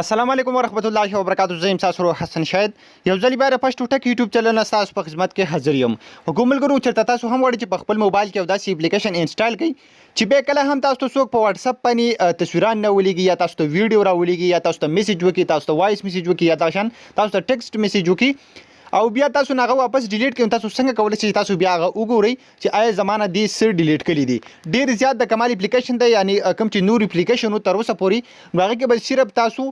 السلام علیکم ورحمت الله وبرکاتہ. زه یم تاسو حسن شاهد یو ځل بیا د پښتو ټک یوټیوب چینل نه تاسو په خدمت کې حاضر یم. حکومتګرو چرته تاسو هم وړي چې په خپل موبایل کې یو داسې اپلیکیشن انسټال کړئ چې به کله هم تاسو څوک په واتس اپ باندې تصویران نه ولېږي یا تاسو ته ویډیو راولېږي یا تاسو ته میسج وکړي تاسو ته وایس میسج وکړي یا تاسو ته ټیکسټ میسج وکړي او بیا تاسو هغه واپس ډیلیټ کړئ. تاسو څنګه کولای شئ تاسو بیا هغه وګورئ چې آیا زمانه دې سر ډیلیټ کړي دي. ډیر زیات د کمال اپلیکیشن دی یعنی کوم چې نور اپلیکیشن تر اوسه پورې هغه کې به صرف تاسو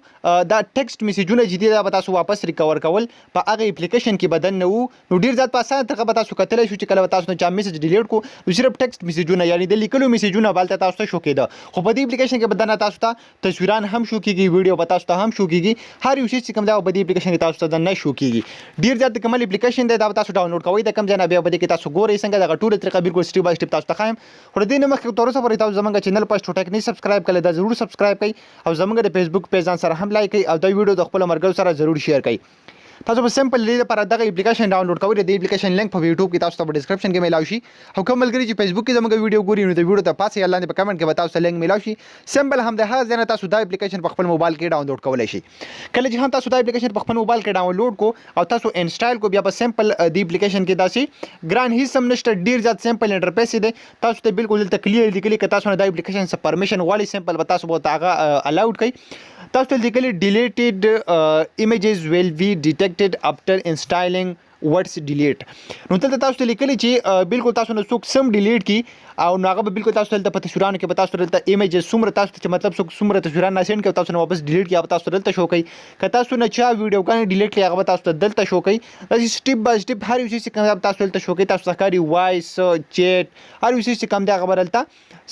دا ټیکسټ میسجونه چې دي دا به تاسو واپس ریکور کول په هغه اپلیکیشن کې بدن نه وو. نو ډیر زیات په اسانه طریقه به تاسو کتلی شو چې کله تاسو چا میسج ډیلیټ کو نو صرف ټیکسټ میسجونه یعنی د لیکلو میسجونه بالته تاسو ته شو کېده. خو په دې اپلیکیشن کې بدن تاسو ته تصویران هم شو کېږي ویډیو به تاسو ته هم شو کېږي هر یو شی چې کوم دا په دې اپلیکیشن کې تاسو ته نه شو کېږي. ډیر زیات د کمال اپلیکیشن دا تاسو ډاونلوډ کوئ د کوم ځای نه بیا به کې تاسو ګورئ څنګه دغه ټوله طریقه بالکل سټیپ بای سټیپ تاسو ته ښایم. خو د دې نه مخکې تر اوسه پورې تاسو زموږ چینل پښتو ټک نه سبسکرایب کړئ دا ضرور سبسکرایب کړئ او زموږ د فیسبوک پیج ځان سره هم لایک کړئ او دا ویډیو د خپل مرګرو سره ضرور شیر کړئ. تاسو په سمپل لید لپاره دغه اپلیکیشن ډاونلوډ کوئ. د اپلیکیشن لینک په یوټیوب کې تاسو ته په ډسکرپشن کې ملاوي شي او کوم ملګری چې فیسبوک کې زموږ ویډیو ګوري نو د ویډیو ته پاسه یا لاندې په کمنټ کې به تاسو ته لینک ملاوي شي. سمپل هم د هغه ځای نه تاسو دا اپلیکیشن په خپل موبایل کې ډاونلوډ کولای شئ. کله چې هم تاسو دا اپلیکیشن په خپل موبایل کې ډاونلوډ کو او تاسو انسټال کو بیا په سمپل د اپلیکیشن کې داسې ګران هیڅ هم نشته ډیر زیات سمپل انټرفیس دی. تاسو ته بالکل دلته کلیر لیکلي که تاسو نه دا اپلیکیشن سره پرمیشن غواړئ سمپل به تاسو به هغه الاود کړئ. تاسو ته لیکلي ډیلیټډ ایمیجز ویل بی ډیټیکټډ افټر انسټالینګ ورډز ډیلیټ. نو دلته تاسو ته لیکلي چې بالکل تاسو نه څوک سم ډیلیټ کی او هغه به بالکل تاسو دلته په تصویرانو کې به تاسو دلته ایمیجز څومره تاسو چې مطلب څوک څومره تصویران نه سینډ کوي تاسو نه واپس ډیلیټ کی او تاسو دلته شو کوي. که تاسو نه چا ویډیو کانې ډیلیټ کړي هغه به تاسو ته دلته شو کوي. دا سټیپ بای سټیپ هر یو شی چې کوم تاسو دلته شو کوي تاسو ته ښکاري وایس چیټ هر یو شی چې کوم دی هغه به دلته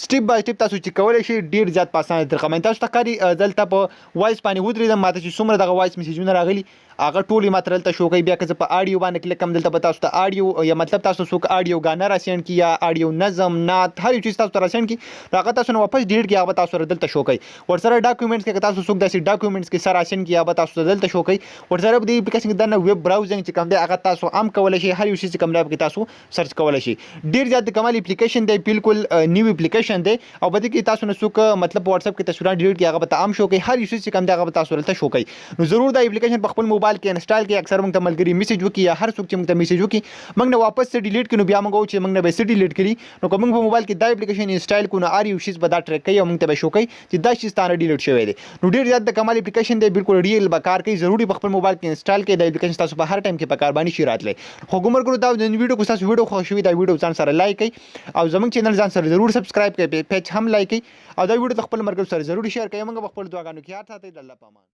سټیپ بای سټیپ تاسو چې کولی شئ ډیر زیات په اسانه طریقه باندې تاسو ته ښکاري دلته په وایس باندې ودرېدم ماته چې څومره دغه وایس میسجونه راغلي هغه ټول یې ماته دلته شو کوي. بیا که زه په اډیو باندې کلیک کوم دلته به تاسو ته اډیو یا مطلب تاسو څوک اډیو ګانا را سینډ کړي یا اډیو نظم نعت هر یو چیز تاسو ته را سینډ کړي نو هغه تاسو نه واپس ډیلیټ کړي هغه به تاسو سره دلته شو کوي. ورسره ډاکومنټس کې که تاسو څوک داسې ډاکومنټس کې سره را سینډ کړي هغه به تاسو ته دلته شو کوي. ورسره په دې اپلیکیشن کې دننه ویب براوزنګ چې کوم دی هغه تاسو هم کولی شئ هر یو شی چې کوم دی پکې تاسو سرچ کولی شئ. ډېر زیات د کمال اپلیکیشن دی بالکل نیو اپلیکیشن دی او په دې کې تاسو نه څوک مطلب په واتساپ کې تصویران ډیلیټ کړي هغه به ته هم شو کوي هر یو شی چې کوم دی هغه به تاسو دلته شو کوي. نو ضرور دا اپلیکیشن په خپل موبایل کې انسټال کړئ. اکثر موږ ته ملګري میسج وکړي یا هر څوک چې موږ ته میسج وکړي موږ نه واپس ډیلیټ کړي نو بیا موږ وایو چې موږ نه به څه ډیلیټ کړي نو که موږ په موبایل کې دا اپلیکیشن انسټال کړو نو هر یو شی به دا ټریک کوي او موږ ته به شو کوي چې دا شی ستانه ډیلیټ شوی دی. نو ډیر زیات د کمال اپلیکیشن دی بالکل ریل به کار کوي. ضروري په خپل موبایل کې انسټال کړئ. دا اپلیکیشن تاسو په هر ټایم کې په کار باندې شي راتلی. خو ګمر کړو دا د ویډیو کو تاسو ویډیو خوښ شوی دا ویډیو ځان سره لایک کړئ او زموږ چینل ځان سره ضرور سبسکرایب کړئ پیج هم لایک کړئ او دا ویډیو خپل مرګ سره ضرور شیر کړئ. موږ په خپل دعاګانو کې یاد ساتئ. الله پامان.